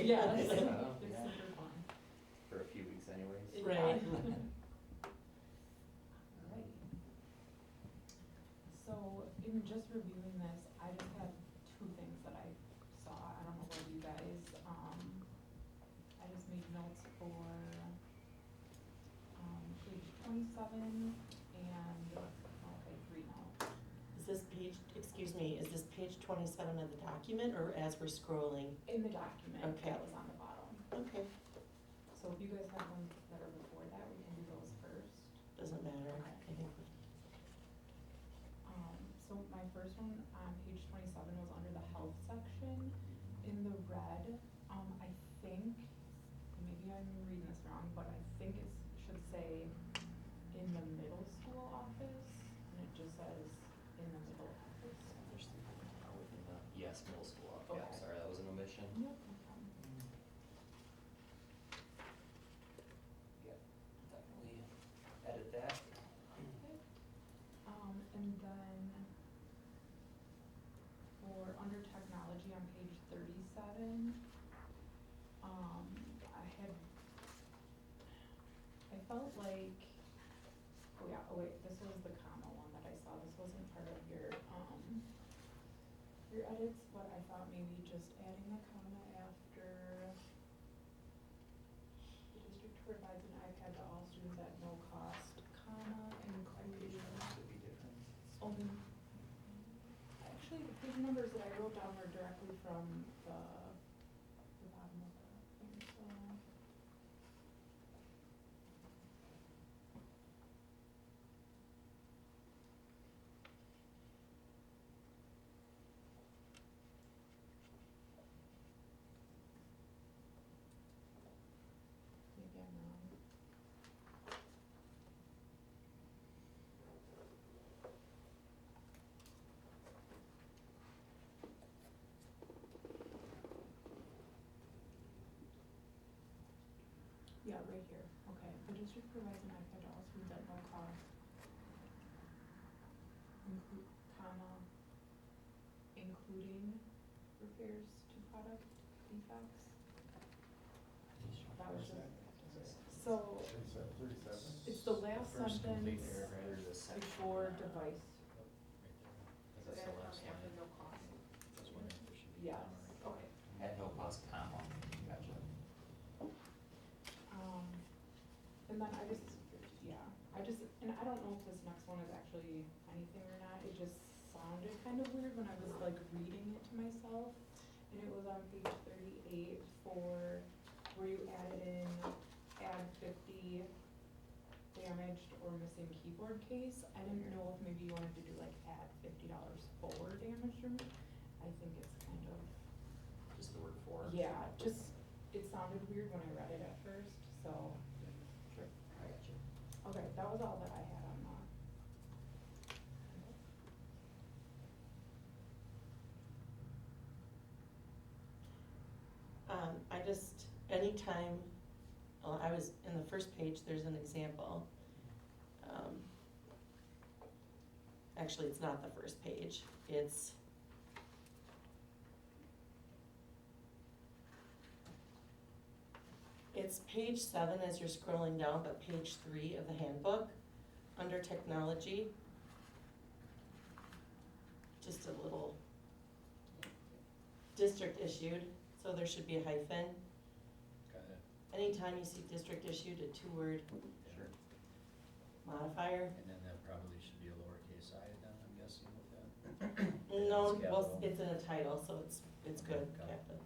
Yeah, it's Yeah. super fun. For a few weeks anyways. Yeah. Right. Alright. So in just reviewing this, I just have two things that I saw. I don't know what you guys, I just made notes for, page 27 and, okay, 3 now. Is this page, excuse me, is this page 27 of the document or as we're scrolling? In the document, Okay. that was on the bottom. Okay, So if you guys have ones that are before that, we can do those first. doesn't matter, I think. So my first one on page 27 was under the health section. In the red, I think, maybe I'm reading this wrong, but I think it should say in the middle school office, and it just says in the middle office. Within the, yes, middle school, yeah, Okay. sorry, that was an omission. Nope, no problem. Yep, definitely edit that. Okay. And then for under technology on page 37, I felt like, oh yeah, oh wait, this was the comma one that I saw, this wasn't part of your edits, but I thought maybe just adding a comma after the district provides an iPad to all students at no cost, comma, including. Could be different. Actually, the page numbers that I wrote down were directly from the bottom of the thing, so. Maybe I'm wrong. Yeah, right here, okay, the district provides an iPad to all students at no cost. Comma, including repairs to product defects. That was just, so, 37. it's the last First complete sentence paragraph. There's a section. before device. Is this the last line? no cost. I was wondering if there should be. Yes, a comma right okay. At no cost, comma, gotcha. And then I just, and I don't know if this next one is actually anything or not, it just sounded kind of weird when I was like reading it to myself. And it was on page 38 for, where you added in, add 50 damaged or missing keyboard case. I didn't know if maybe you wanted to do like add $50 for damaged or, I think it's kind of. Just the word for. Yeah, just, it sounded weird when I read it at first, so. Sure, I got you. Okay, that was all that I had on that. I just, anytime, I was, in the first page, there's an example. Actually, it's not the first page, it's page 7 as you're scrolling down, but page 3 of the handbook, under technology. Just a little district issued, so there should be a hyphen. Got it. Anytime you see district issued, a 2-word Sure. modifier. And then that probably should be a lowercase I then, I'm guessing with that. No, It's well, capital. it's in a title, so it's good, Got it. capital.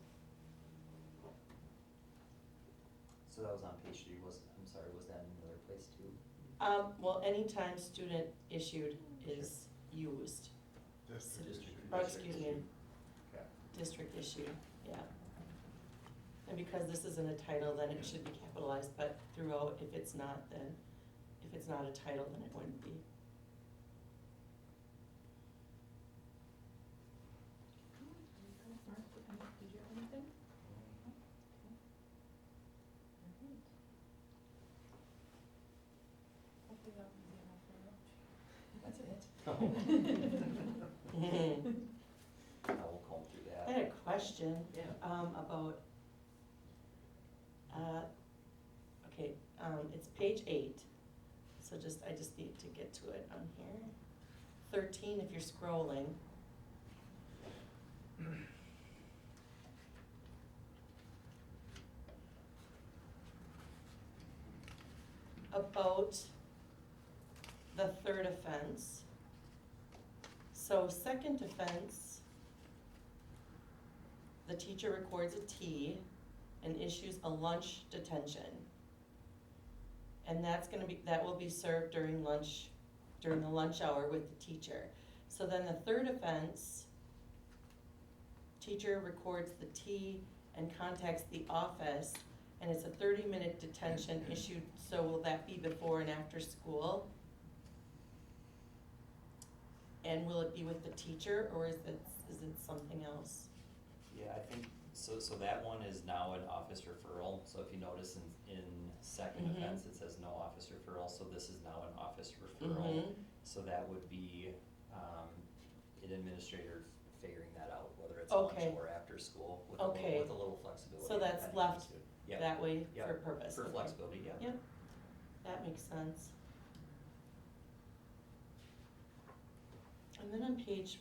So that was on page 3, I'm sorry, was that in another place too? Well, anytime student issued is used, District. oh, excuse me, Okay. district issued, yeah. And because this isn't a title, then it should be capitalized, but throughout, if it's not, then, if it's not a title, then it wouldn't be. Mark, did you have anything? Hopefully that was enough for That's it. I will comb through that. I had a question, Yeah. about Okay, it's page 8, so I just need to get to it on here. 13 if you're scrolling. About the third offense. So second offense, the teacher records a T and issues a lunch detention. And that will be served during the lunch hour with the teacher. So then the third offense, teacher records the T and contacts the office, and it's a 30-minute detention issued, so will that be before and after school? And will it be with the teacher, or is it something else? Yeah, I think, so that one is now an office referral, so if you notice in second Mhm. offense, it says no office referral, so this is now an office referral. Mhm. So that would be, an administrator figuring that out, whether it's lunch Okay. or after school, with Okay. with a little flexibility. So that's depending on left the student. Yep. that way Yep. for purpose. For okay. flexibility, yeah. Yep, that makes sense. And then on page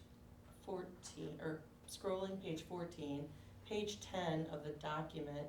14, or scrolling page 14, page 10 of the document,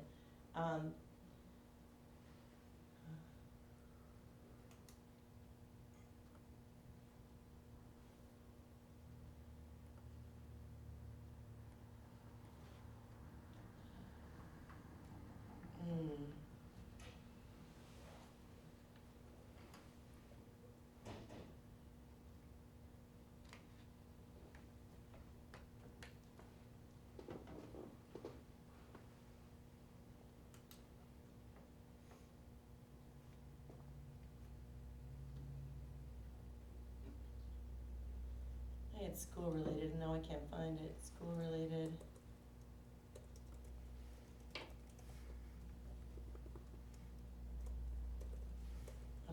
It's school related, now I can't find it, school related.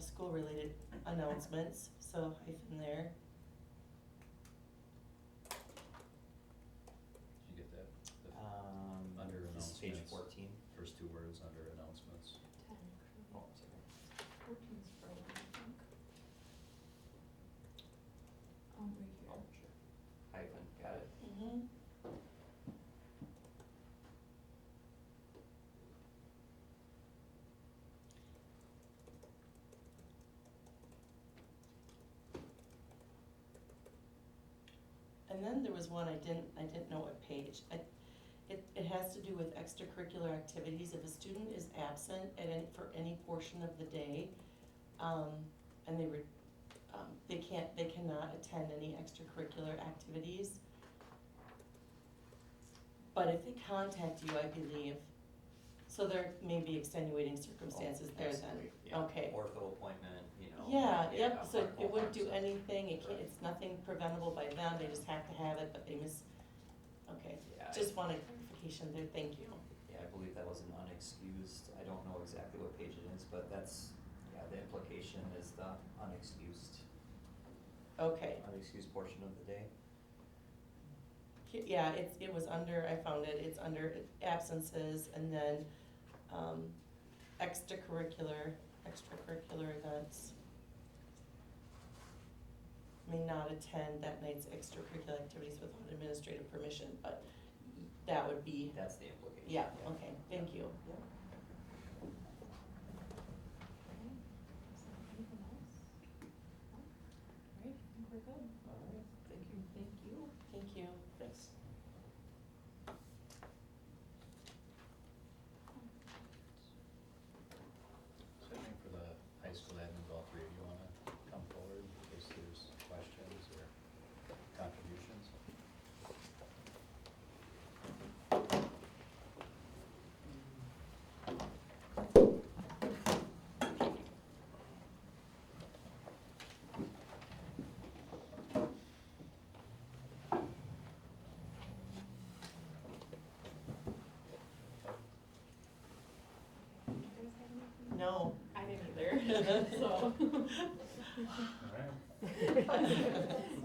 School related announcements, so hyphen there. Did you get that? The Under This is page announcements. 14. First two words under announcements. 10. Oh, sorry. 14 is scrolling, I think. Right here. Oh, sure. Hyphen, got it. Mm-hmm. And then there was one I didn't know what page. It has to do with extracurricular activities. If a student is absent for any portion of the day, and they cannot attend any extracurricular activities. But if they contact you, I believe, so there may be extenuating circumstances there then. Absolutely, yeah. Okay. Ortho appointment, you know. Yeah, yep, so all- it wouldn't all do kinds of- anything, Right. it's nothing preventable by them, they just have to have it, but they okay. Yeah, Just wanted clarification there, thank you. Yeah, I believe that was an unexcused, I don't know exactly what page it is, but that's, yeah, the implication is the unexcused portion of the day. Yeah, it was under, I found it, it's under absences and then, extracurricular events. May not attend that night's extracurricular activities without administrative permission, but that would be, That's the implication. yeah, okay, thank you. Yeah. Okay. Is there anything else? No? All right, I think we're good. All right, thank you. Thank you. Thank you. Thanks. So I think for the high school admin, all three of you wanna come forward in case there's questions or contributions? Do you guys have anything? No. I didn't either, so. Alright.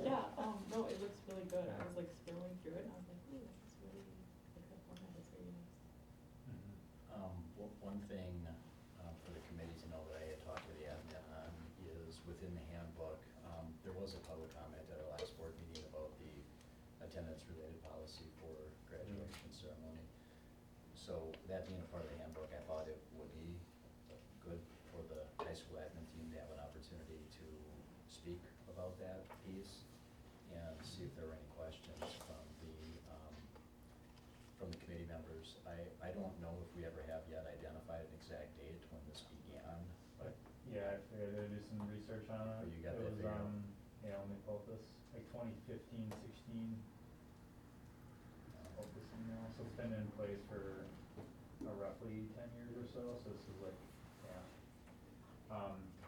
Yeah, no, it looks really good. I was like scrolling through it and I was like, ooh, this is really, like the format is really nice. One thing questions from the committee members. I don't know if we ever have yet identified an exact date when this began, but Yeah, I figured I'd do some research on it. Oh, you got that It was, figured out? yeah, let me pull up this, like 2015, 16. Pull up this email, so it's been in place for roughly 10 years or so this is like, yeah.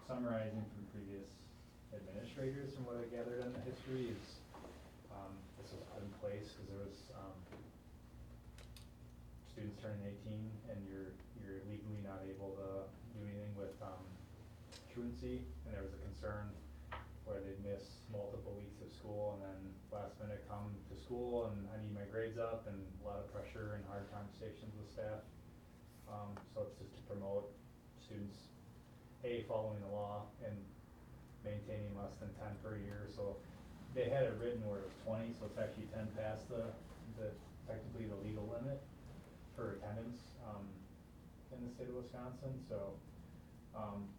Summarizing from previous administrators from what I gathered on the history is, this was put in place because there was, students turning 18 and you're legally not able to do anything with, truancy, and there was a concern where they'd miss multiple weeks of school and then last minute come to school and I need my grades up and a lot of pressure and hard conversations with staff. So it's just to promote students, A, following the law and maintaining less than 10 per year. So they had it written where it was 20, so it's actually 10 past the technically the legal limit for attendance, in the state of Wisconsin, so,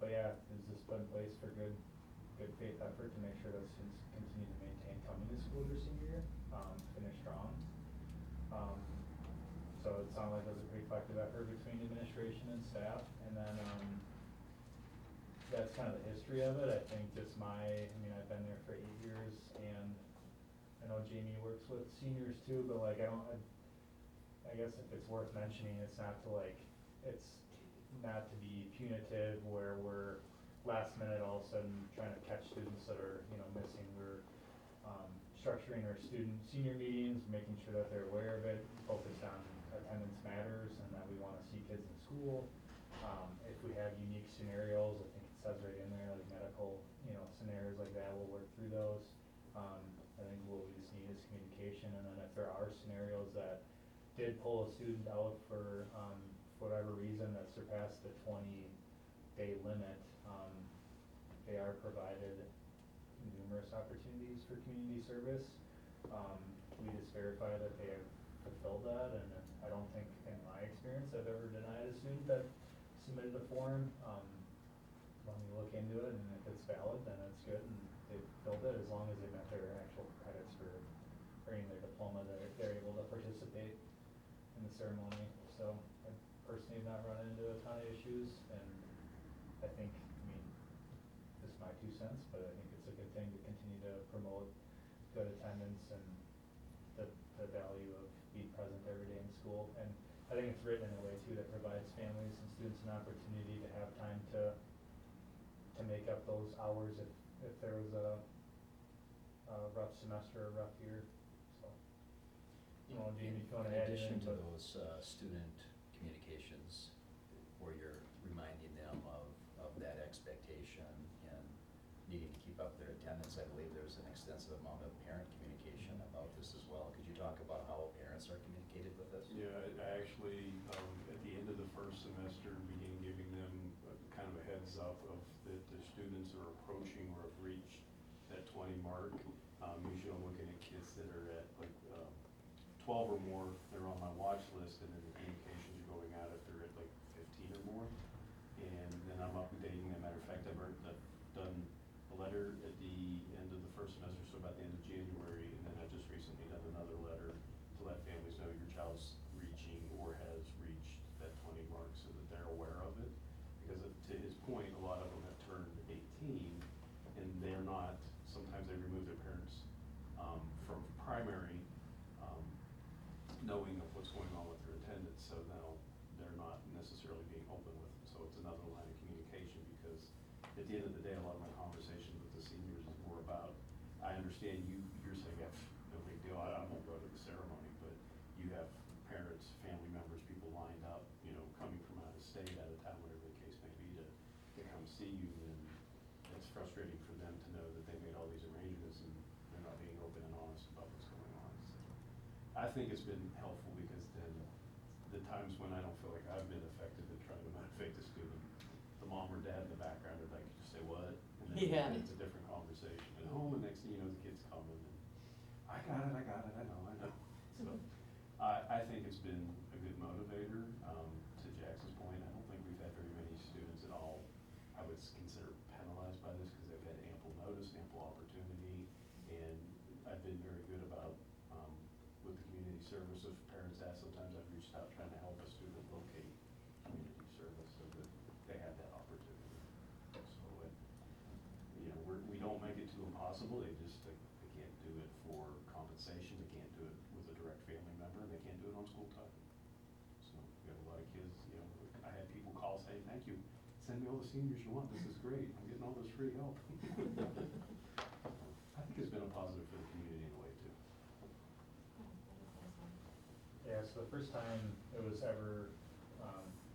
but yeah, it's just put in place for good faith effort to make sure that students continue to maintain coming to school their senior year, finish strong. So it sounded like it was a pretty collective effort between administration and staff, and then, that's kind of the history of it. I think just I mean, I've been there for 8 years, and I know Jamie works with seniors too, but like, I guess if it's worth mentioning, it's not to be punitive where we're last minute all of a sudden trying to catch students that are, missing. We're structuring our senior meetings, making sure that they're aware of it, focused on attendance matters and that we wanna see kids in school. If we have unique scenarios, I think it says right in there, like medical, scenarios like that, we'll work through those. I think what we just need is communication, and then if there are scenarios that did pull a student out for whatever reason that surpassed the 20-day limit, they are provided numerous opportunities for community service. We just verify that they have fulfilled that, and I don't think, in my experience, I've ever denied a student that submitted a form. Let me look into it, and if it's valid, then it's good, and they filled it, as long as they met their actual credits for earning their diploma, they're able to participate in the ceremony. So I personally have not run into a ton of issues, and I think, this is my 2 cents, but I think it's a good thing to continue to promote good attendance and the value of being present every day in school. And I think it's written in a way too that provides families and students an opportunity to have time to make up those hours if there was a rough semester or rough year, so. Jamie, if you wanna add anything, In addition to but- those student communications, where you're reminding them of that expectation and needing to keep up their attendance, I believe there's an extensive amount of parent communication about this as well. Could you talk about how parents are communicated with this? Yeah, I actually, at the end of the first semester, began giving them kind of a heads up of that the students are approaching or have reached that 20 mark. Usually I'm looking at kids that are at like 12 or more, they're on my watch list, and then the communications are going out if they're at like 15 or more. And then I'm updating them. Matter of fact, I've done a letter at the end of the first semester, so about the end of January, and then I just recently done another letter to let families know your child's reaching or has reached that 20 mark so that they're aware of it. Because to his point, a lot of them have turned 18 and they're not, sometimes they remove their parents from primary knowing of what's going on with their attendance, so now they're not necessarily being open with it. So it's another line of communication, because at the end of the day, a lot of my conversations with the seniors is more about, I understand you're saying, yeah, no big deal, I won't go to the ceremony, but you have parents, family members, people lined up, coming from out of state, out of town, whatever the case may be, to come see you, and it's frustrating for them to know that they made all these arrangements and they're not being open and honest about what's going on. So I think it's been helpful, because then the times when I don't feel like I've been effective at trying to motivate the student, the mom or dad in the background are like, you say what? And then Yeah. it's a different conversation at home, and next thing you know, the kid's coming, and I got it, I know. So I think it's been a good motivator. To Jax's point, I don't think we've had very many students at all I would consider penalized by this, because they've had ample notice, ample opportunity, and I've been very good about service, if parents ask, sometimes I've reached out trying to help a student locate community service so that they have that opportunity. So it, you know, we don't make it too impossible, they just, they can't do it for compensation, they can't do it with a direct family member, and they can't do it on school time. So we have a lot of kids, you know, I had people call saying, thank you, send me all the seniors you want, this is great, I'm getting all this free help. I think it's been a positive for the community in a way too. Oh, that is awesome. Yeah, so the first time it was ever,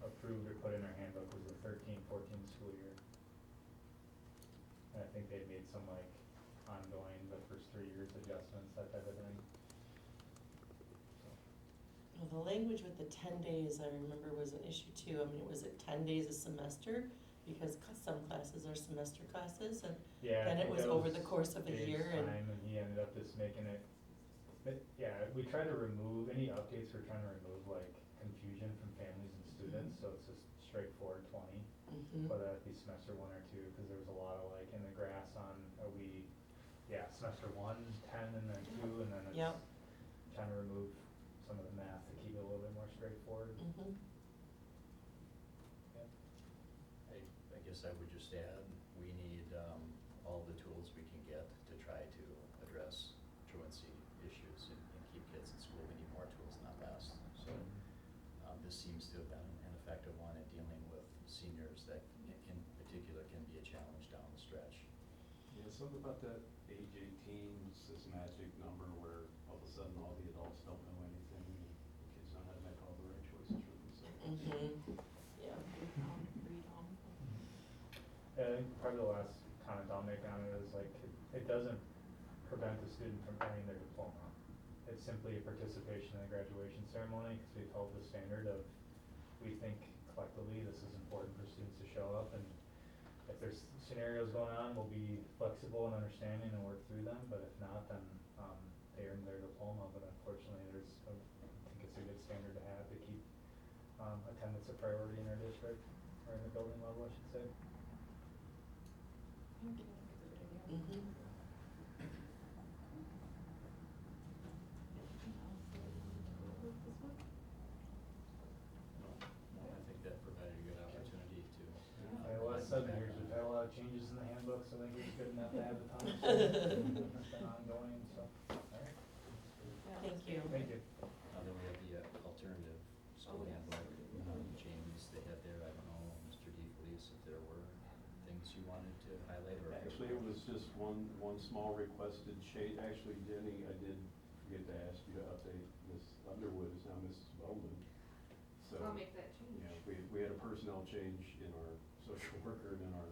approved or put in our handbook was the 13-14 school year. And I think they'd made some like ongoing, the first 3 years adjustments, that type of thing. So, Well, the language with the 10 days, I remember, was an issue too. I mean, was it 10 days a semester? Because some classes are semester classes, and yeah, I then it think was that over the course of a Dave's year, and time, and he ended up just making it, but, yeah, we try to remove, any updates, we're trying to remove like confusion from families and students, so it's just straightforward 20. Mhm. Whether that be semester 1 or 2, because there was a lot of like in the grass on, semester 1, 10, and then 2, and then it's Yep. trying to remove some of the math to keep it a little bit more straightforward. Mhm. Yep. I guess I would just add, we need all the tools we can get to try to address truancy issues and keep kids in school. We need more tools, not less. So this seems to have been an effective one in dealing with seniors that in particular can be a challenge down the stretch. Yeah, something about that age 18, it's this magic number where all of a sudden all the adults don't know anything, and the kids know how to make all the right choices for themselves. Mhm. Yeah. Freedom. I think probably the last comment I'll make on it is like, it doesn't prevent the student from earning their diploma. It's simply a participation in the graduation ceremony, because we've held the standard of, we think collectively this is important for students to show up, and if there's scenarios going on, we'll be flexible and understanding and work through them, but if not, then, they earn their diploma, but unfortunately, I think it's a good standard to have to keep, attendance a priority in our district, or in the building level, I should say. I think it's a good idea. Mhm. Anything else that we need to go over with this one? No, I think that provided a good opportunity to. The last 7 years, we've had a lot of changes in the handbook, so I think it's good enough to have the conversation. It's been ongoing, so, alright, Yeah. Thank you. thank you. Then we have the alternative school Oh, yes. handbook, changes they had there. I don't know, Mr. DeFelice, if there were things you wanted to highlight or. Actually, it was just one small requested change. Actually, Jenny, I did forget to ask you to update Ms. Underwood is now Mrs. Bowman. So, I'll make that change. yeah, we had a personnel change in our social worker, and then our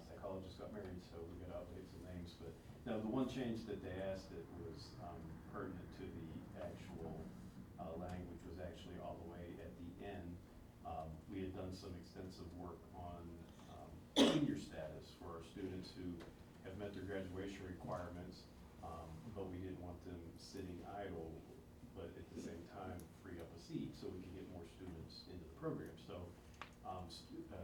psychologist got married, so we got to update some names. But now, the one change that they asked that was pertinent to the actual language was actually all the way at the end. We had done some extensive work on senior status for our students who have met their graduation requirements, but we didn't want them sitting idle, but at the same time free up a seat so we could get more students into the program. So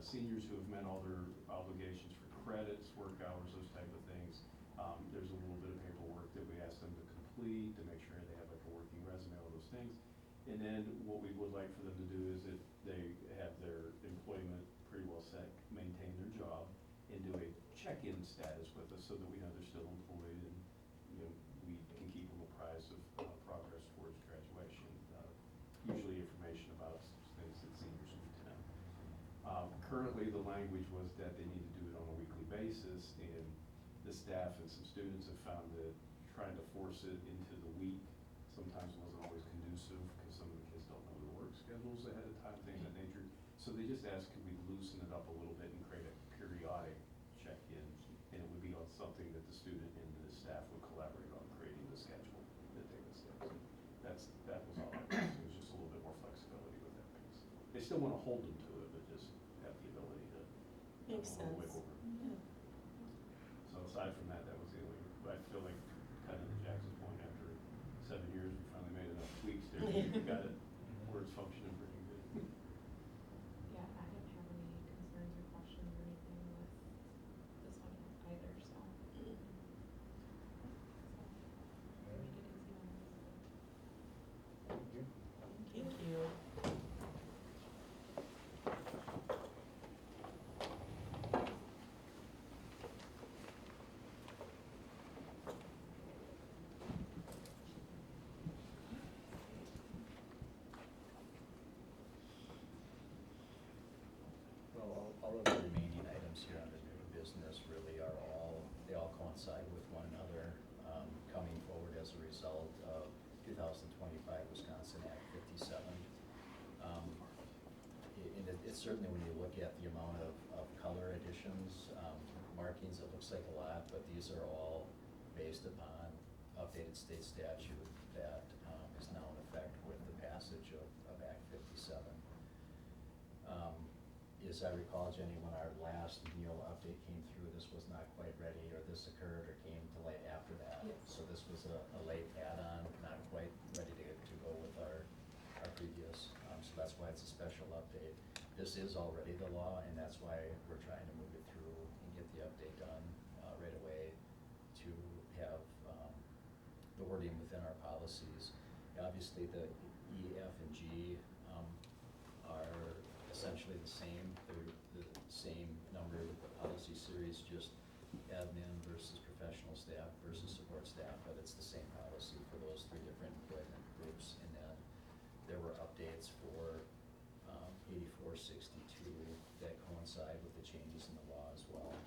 seniors who have met all their obligations for credits, work hours, those type of things, there's a little bit of paperwork that we ask them to complete to make sure they have like a working resume, all those things. And then what we would like for them to do is if they have their employment pretty well set, maintain their job, and do a check-in status with us so that we know they're still employed, and, you know, we can keep them apprised of progress towards graduation. Usually information about things that seniors need to know. Currently, the language was that they need to do it on a weekly basis, and the staff and some students have found that trying to force it into the week sometimes wasn't always conducive, because some of the kids don't know their work schedules ahead of time, things of that nature. So they just asked, could we loosen it up a little bit and create a periodic check-in, and it would be on something that the student and the staff would collaborate on creating the schedule that they would set. So that was all I was, it was just a little bit more flexibility with that piece. They still want to hold them to it, but just have the ability to. Makes have a little sense. wiggle room. Yeah. So aside from that, that was the only, I feel like kind of to Jackson's point, after 7 years, we finally made enough tweaks there, we got it, where it's functioning pretty good. Yeah, I didn't have any concerns or questions or anything with this one either, so. We made it easy on us. certainly when you look at the amount of color additions, markings, it looks like a lot, but these are all based upon updated state statute that is now in effect with the passage of Act 57. As I recall, Jenny, when our last Neil update came through, this was not quite ready, or this occurred or came to light after that. Yes. So this was a late add-on, not quite ready to go with our previous, so that's why it's a special update. This is already the law, and that's why we're trying to move it through and get the update done right away to have the wording within our policies. Obviously, the E, F, and G are essentially the same. They're the same number of the policy series, just admin versus professional staff versus support staff, but it's the same policy for those three different employment groups. And then there were updates for 8462 that coincide with the changes in the law as well.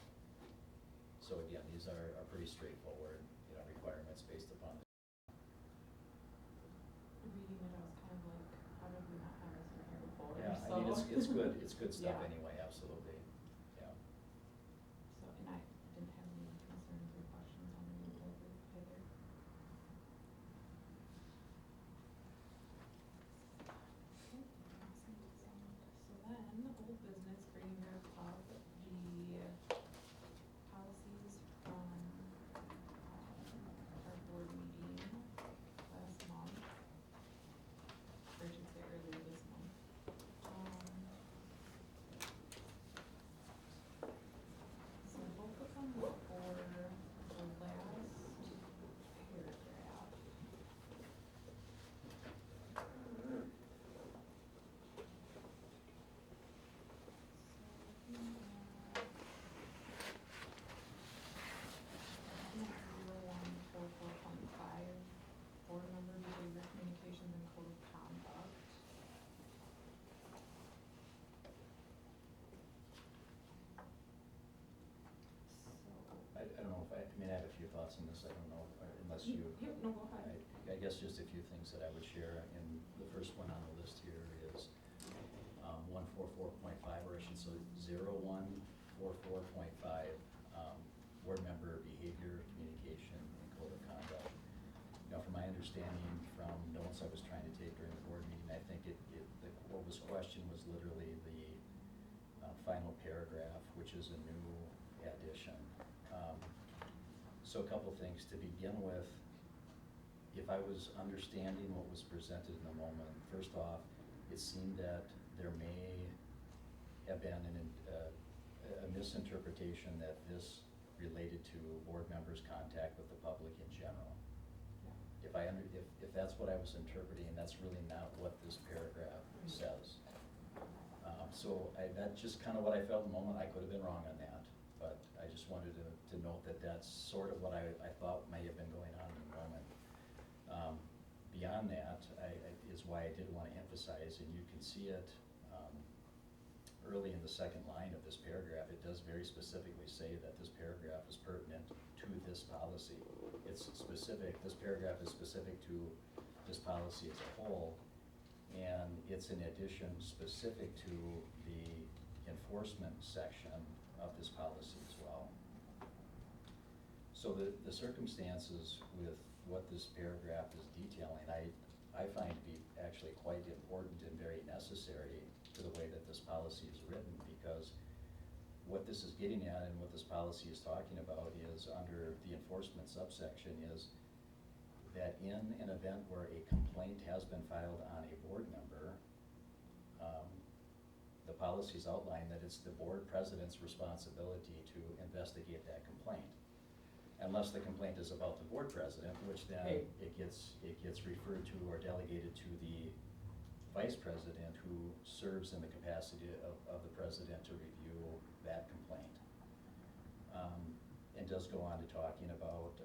So again, these are pretty straightforward, requirements based upon. Reading it, I was kind of like, how did we not have this in here before? Yeah, I So- mean, it's good stuff Yeah. anyway, absolutely, yeah. So, and I didn't have any concerns or questions on any of those either. Okay, awesome. So then, old business, bringing up the policies from our board meeting last month, or I should say earlier this month. So both of them were for the last paragraph. Board member behavior, communications, and code of conduct. So. I don't know if I have a few thoughts on this, I don't know, unless you. Yep, no, go ahead. I guess just a few things that I would share, and the first one on the list here is 144.5, or I should say 0144.5, board member behavior, communication, and code of conduct. From my understanding from notes I was trying to take during the board meeting, I think what was questioned was literally the final paragraph, which is a new addition. So a couple things to begin with. If I was understanding what was presented in the moment, first off, it seemed that there may have been a misinterpretation that this related to board members' contact with the public in general. If that's what I was interpreting, that's really not what this paragraph says. So that's just kind of what I felt in the moment. I could have been wrong on that, but I just wanted to note that that's sort of what I thought may have been going on in the moment. Beyond that, is why I did want to emphasize, and you can see it early in the second line of this paragraph. It does very specifically say that this paragraph is pertinent to this policy. It's specific, this paragraph is specific to this policy as a whole, and it's in addition specific to the enforcement section of this policy as well. So the circumstances with what this paragraph is detailing, I find to be actually quite important and very necessary to the way that this policy is written, because what this is getting at and what this policy is talking about is, under the enforcement subsection, is that in an event where a complaint has been filed on a board member, the policies outline that it's the board president's responsibility to investigate that complaint. Unless the complaint is about the board president, which then Right. it gets referred to or delegated to the vice president, who serves in the capacity of the president to review that complaint. And does go on to talking about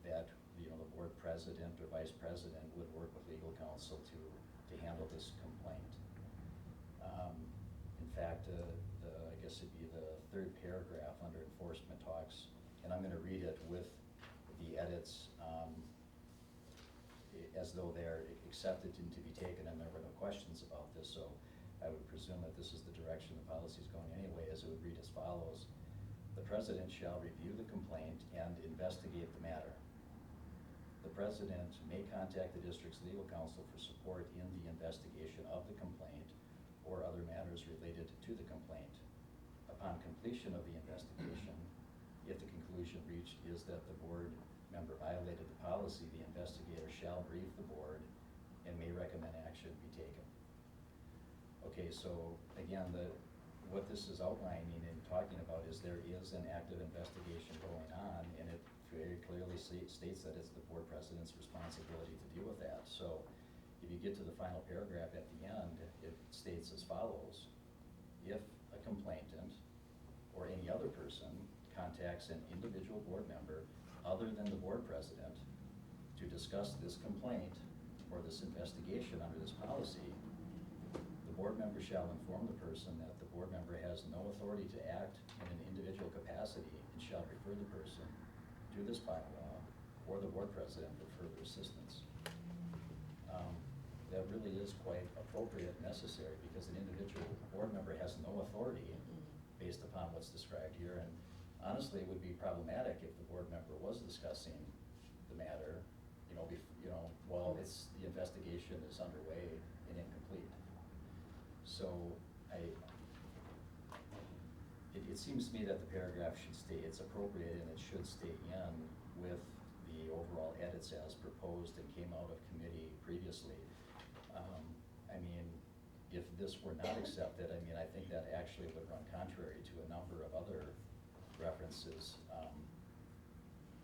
that the board president or vice president would work with legal counsel to handle this complaint. In fact, I guess it'd be the third paragraph under enforcement talks, and I'm going to read it with the edits as though they're accepted and to be taken, and there were no questions about this. So I would presume that this is the direction the policy is going anyway, as it would read as follows. The president shall review the complaint and investigate the matter. The president may contact the district's legal counsel for support in the investigation of the complaint or other matters related to the complaint. Upon completion of the investigation, if the conclusion reached is that the board member violated the policy, the investigator shall brief the board and may recommend action be taken. Okay, so again, what this is outlining and talking about is there is an active investigation going on, and it very clearly states that it's the board president's responsibility to deal with that. So if you get to the final paragraph at the end, it states as follows: if a complainant or any other person contacts an individual board member other than the board president to discuss this complaint or this investigation under this policy, the board member shall inform the person that the board member has no authority to act in an individual capacity and shall refer the person to this bylaw or the board president for further assistance. That really is quite appropriate and necessary, because an individual board member has no authority based upon what's described here. And honestly, it would be problematic if the board member was discussing the matter, while the investigation is underway and incomplete. So it seems to me that the paragraph should stay, it's appropriate, and it should stay in with the overall edits as proposed and came out of committee previously. I mean, if this were not accepted, I think that actually would run contrary to a number of other references.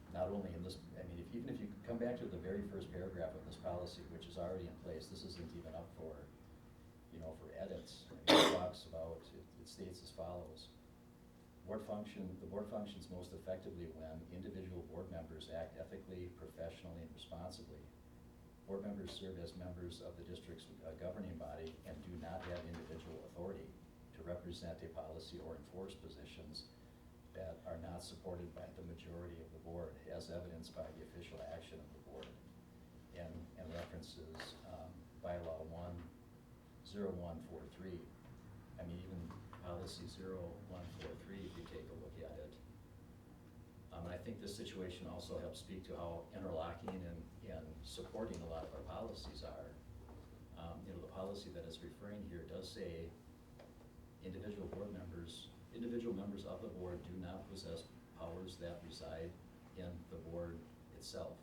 Not only in this, even if you come back to the very first paragraph of this policy, which is already in place, this isn't even up for edits. It talks about, it states as follows: the board functions most effectively when individual board members act ethically, professionally, and responsibly. Board members serve as members of the district's governing body and do not have individual authority to represent a policy or enforce positions that are not supported by the majority of the board, as evidenced by the official action of the board. And references bylaw 10143. Even policy 0143, if you take a look at it. And I think this situation also helps speak to how interlocking and supporting a lot of our policies are. The policy that is referring here does say individual members of the board do not possess powers that reside in the board itself.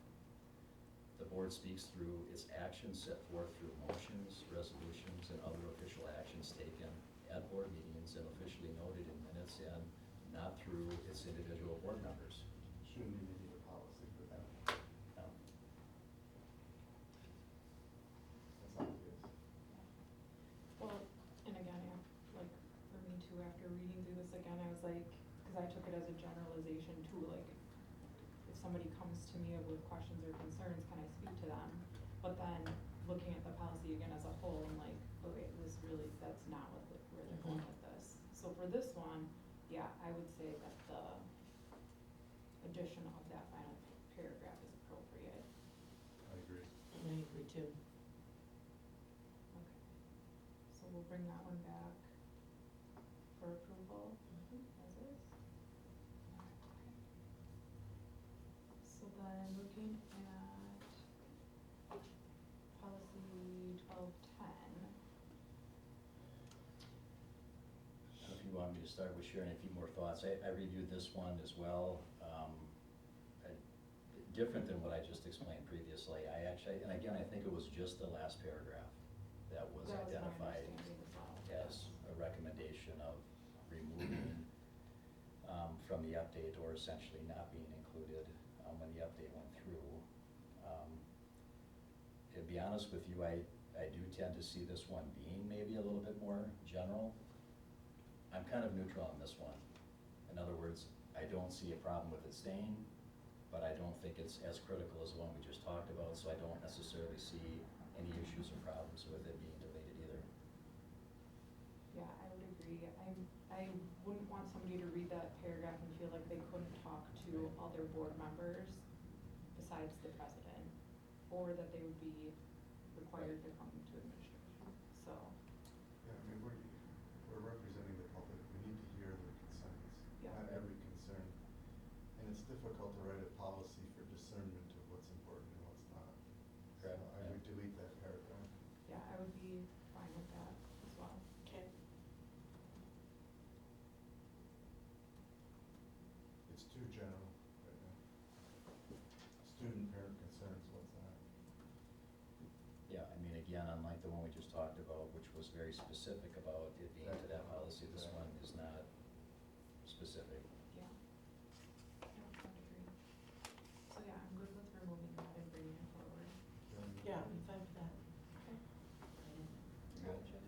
The board speaks through its actions set forth through motions, resolutions, and other official actions taken at board meetings and officially noted in minutes, and not through its individual board members. Shouldn't even need a policy for that. No. That's how it is. Well, and again, like, for me too, after reading through this again, I was like, because I took it as a generalization too, like, if somebody comes to me with questions or concerns, can I speak to them? But then, looking at the policy again as a whole, I'm like, okay, that's not where they're going with this. So for this one, yeah, I would say that the addition of that final paragraph is appropriate. I agree. I agree too. Okay. So we'll bring that one back for approval as is. Okay. So then looking at policy 1210. If you want me to start with sharing a few more thoughts, I reviewed this one as well. Different than what I just explained previously. And again, I think it was just the last paragraph that was That was my identified understanding as well. as a recommendation of removing from the update, or essentially not being included when the update went through. To be honest with you, I do tend to see this one being maybe a little bit more general. I'm kind of neutral on this one. In other words, I don't see a problem with it staying, but I don't think it's as critical as the one we just talked about, so I don't necessarily see any issues or problems with it being deleted either. Yeah, I would agree. I wouldn't want somebody to read that paragraph and feel like they couldn't talk to other board members besides the president, or that they would be required to come to administration, so. Yeah, we're general right now. Student parent concerns, what's that? Yeah, I mean, again, unlike the one we just talked about, which was very specific about it being to that policy, this one is not specific. Yeah. I would agree. So yeah, I'm good with removing that and bringing it forward. Yeah, I'm fine with that. Okay. Good, Jenny?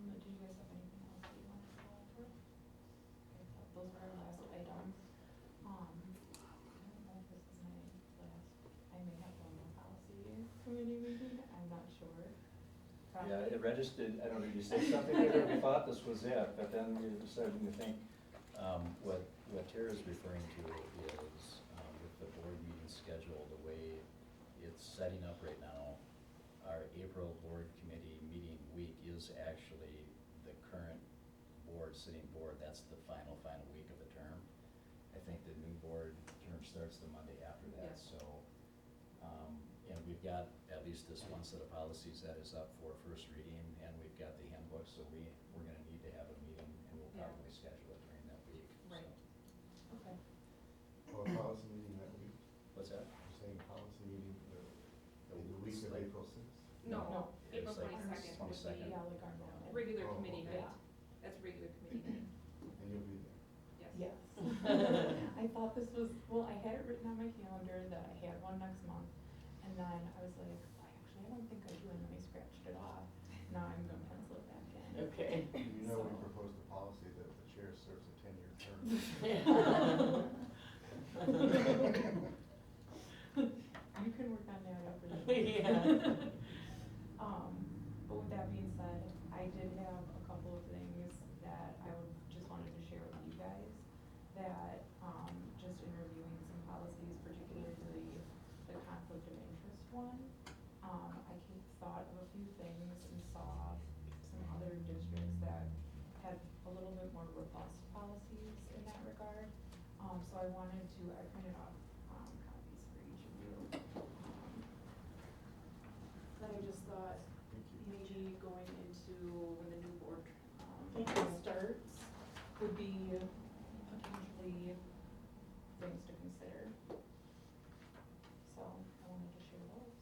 Did you guys have anything else that you wanted to go over? Okay, those were our last items. I don't know if this is my last, I may have one more policy committee meeting, I'm not sure. Yeah, Probably. it registered, I don't know, did you say something there, we thought this was it, but then we were starting to think, what Tara's referring to is, with the board meeting schedule, the way it's setting up right now, our April board committee meeting week is actually the current sitting board, that's the final week of the term. I think the new board term starts the Monday after that, Yes. so, and we've got at least this one set of policies that is up for first reading, and we've got the handbook, so we're gonna need to have a meeting, and we'll Yeah. probably schedule it during that week, so. Right. Okay. Oh, a policy meeting that week? What's that? You're saying policy meeting in the week It's of like- April sixth? No, April It's like 22nd would 22nd. Yeah, like our normal. Regular Oh, committee okay. night, that's regular committee night, And you'll be there. yes. Yes. I thought this was, well, I had it written on my calendar that I had one next month, and then I was like, I don't think I do, and then I scratched it off. Now I'm gonna pencil it back in. Okay. You know, we So- proposed a policy that the chair serves a 10-year term. You can work on that after the. Yeah. But with that being said, I did have a couple of things that I just wanted to share with you guys, that, just in reviewing some policies, particularly the conflict of interest one, thought of a few things and saw some other districts that had a little bit more robust policies in that regard. So I printed off, copies for each of you. That I just thought maybe going into when the new board, Thank you. starts, would be potentially things to consider. So I wanted to share those.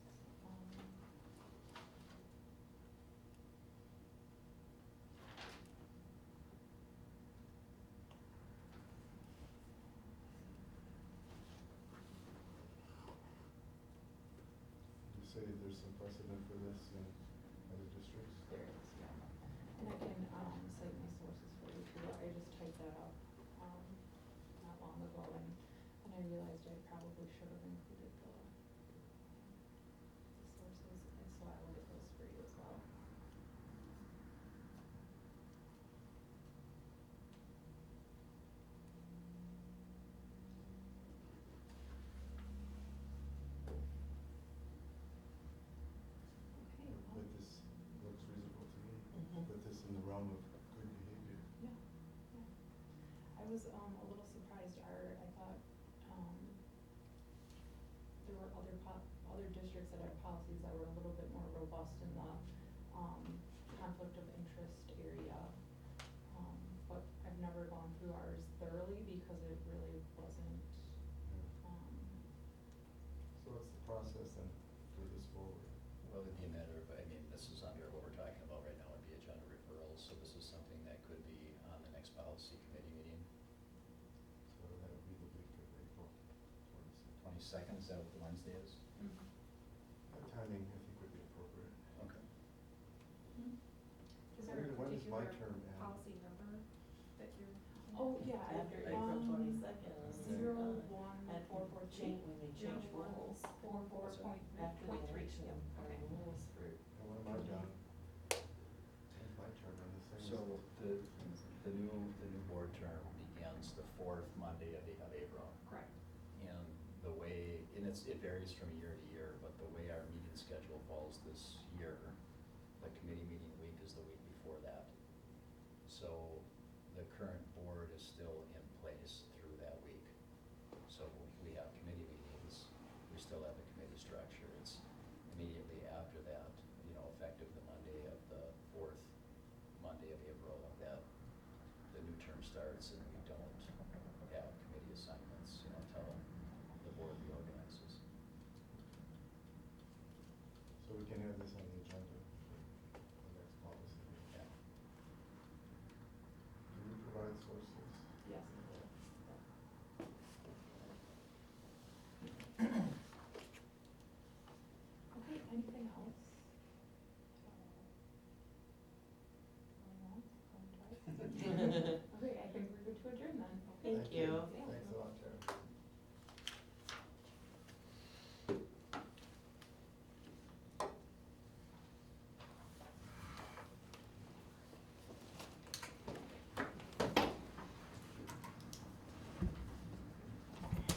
You say there's some precedent for this in other districts? There is, yeah. And I can, cite my sources for you too. I just typed that up, not long ago, and I realized I probably should have included the sources, and so I will get those for you as well. Okay, well. But this looks reasonable to me. Mhm. Put this in the realm of good behavior. Yeah, yeah. I was, a little surprised, I thought, there were other districts that had policies that were a little bit more robust in the, conflict of interest area. But I've never gone through ours thoroughly because it really wasn't, Yeah. So what's the process then for this forward? Well, it'd be a matter of, I mean, this is under what we're talking about right now, would be agenda referrals, so this is something that could be on the next policy committee meeting. So that would be the week of April 22nd, is that what the Wednesday is? That timing, I think, would be appropriate. Okay. Is there a When does my particular term end? policy number that you're? oh, yeah. After April 22nd. 0144 When they change rules. 44.3. After the 0.3, election, yeah, our okay. rules for. And when am I done? When's my term on this thing? So the new board term begins the fourth Monday of April. Correct. And the way, and it varies from year to year, but the way our meeting schedule falls this year, the committee meeting week is the week before that. So the current board is still in place through that week. So we have committee meetings, we still have the committee structure. It's immediately after that, effective the Monday starts, and we